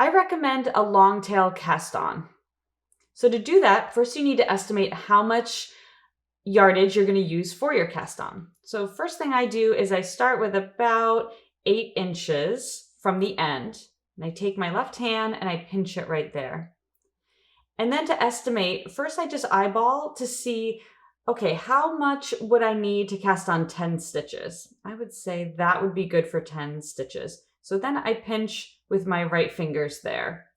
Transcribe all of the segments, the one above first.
I recommend a long tail cast on. So to do that, first you need to estimate how much yardage you're going to use for your cast on. So first thing I do is I start with about 8 inches from the end, and I take my left hand and I pinch it right there. And then to estimate, first I just eyeball to see, okay, how much would I need to cast on 10 stitches? I would say that would be good for 10 stitches. So then I pinch with my right fingers there.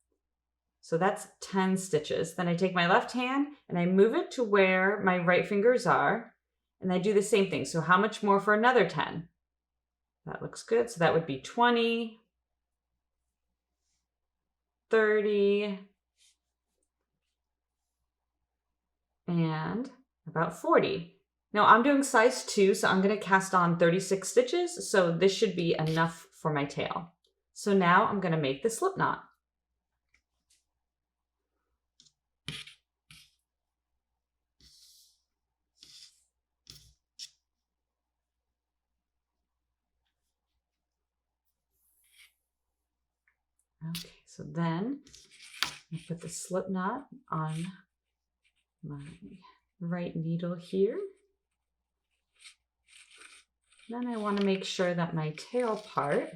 So that's 10 stitches. Then I take my left hand and I move it to where my right fingers are. And I do the same thing. So how much more for another 10? That looks good. So that would be 20, 30, and about 40. Now I'm doing size 2, so I'm going to cast on 36 stitches. So this should be enough for my tail. So now I'm going to make the slip knot. Okay, so then I put the slip knot on my right needle here. Then I want to make sure that my tail part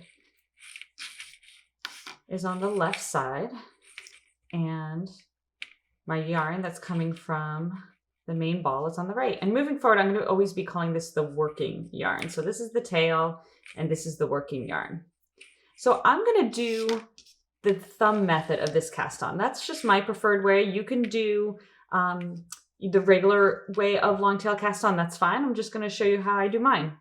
is on the left side and my yarn that's coming from the main ball is on the right. And moving forward, I'm going to always be calling this the working yarn. So this is the tail and this is the working yarn. So I'm going to do the thumb method of this cast on. That's just my preferred way. You can do the regular way of long tail cast on. That's fine. I'm just going to show you how I do mine.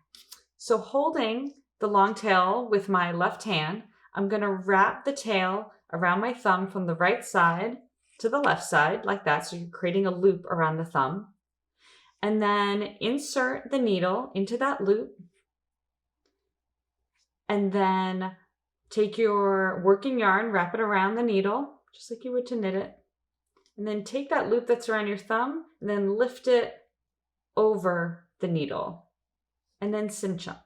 So holding the long tail with my left hand, I'm going to wrap the tail around my thumb from the right side to the left side like that. So you're creating a loop around the thumb. And then insert the needle into that loop. And then take your working yarn, wrap it around the needle, just like you would to knit it. And then take that loop that's around your thumb and then lift it over the needle and then cinch up.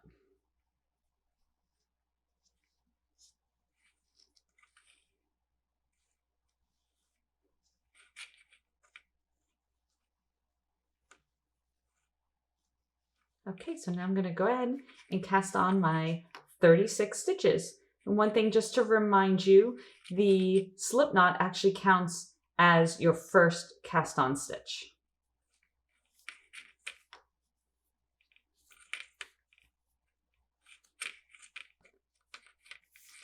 Okay, so now I'm going to go ahead and cast on my 36 stitches. And one thing just to remind you, the slip knot actually counts as your first cast on stitch.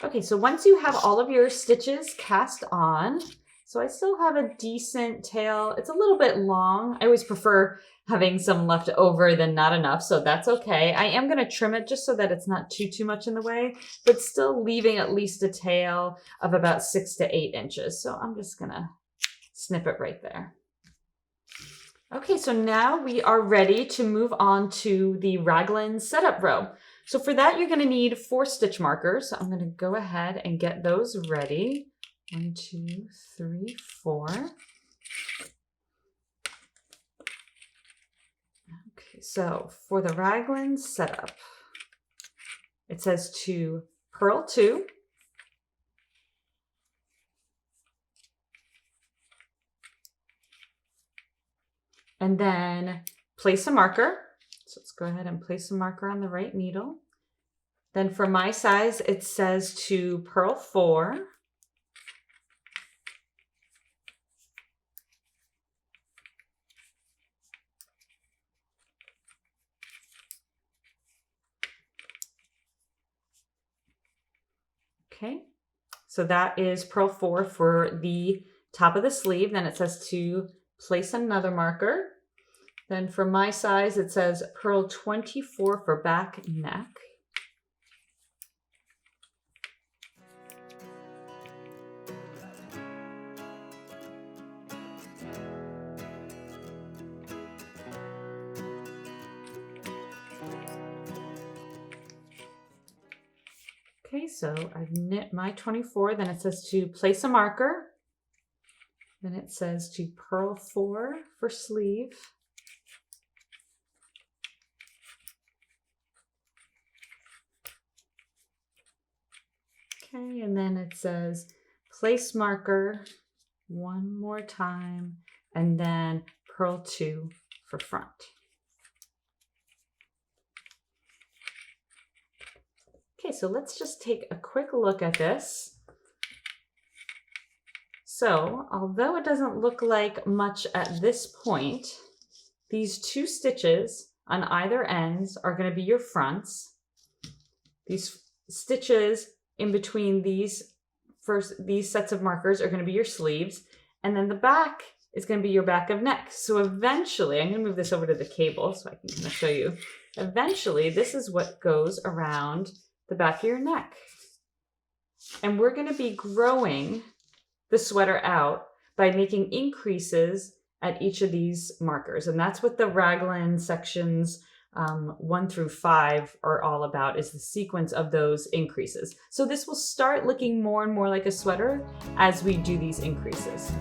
Okay, so once you have all of your stitches cast on, so I still have a decent tail. It's a little bit long. I always prefer having some left over than not enough, so that's okay. I am going to trim it just so that it's not too much in the way, but still leaving at least a tail of about 6 to 8 inches. So I'm just going to snip it right there. Okay, so now we are ready to move on to the Raglan Setup Row. So for that, you're going to need 4 stitch markers. So I'm going to go ahead and get those ready. 1, 2, 3, 4. Okay, so for the Raglan setup, it says to purl 2, and then place a marker. So let's go ahead and place a marker on the right needle. Then for my size, it says to purl 4. Okay, so that is purl 4 for the top of the sleeve. Then it says to place another marker. Then for my size, it says purl 24 for back neck. Okay, so I've knit my 24, then it says to place a marker. Then it says to purl 4 for sleeve. Okay, and then it says place marker one more time, and then purl 2 for front. Okay, so let's just take a quick look at this. So, although it doesn't look like much at this point, these 2 stitches on either ends are going to be your fronts. These stitches in between these sets of markers are going to be your sleeves, and then the back is going to be your back of neck. So eventually, I'm going to move this over to the cable so I can kind of show you. Eventually, this is what goes around the back of your neck. And we're going to be growing the sweater out by making increases at each of these markers. And that's what the raglan sections 1 through 5 are all about, is the sequence of those increases. So this will start looking more and more like a sweater as we do these increases.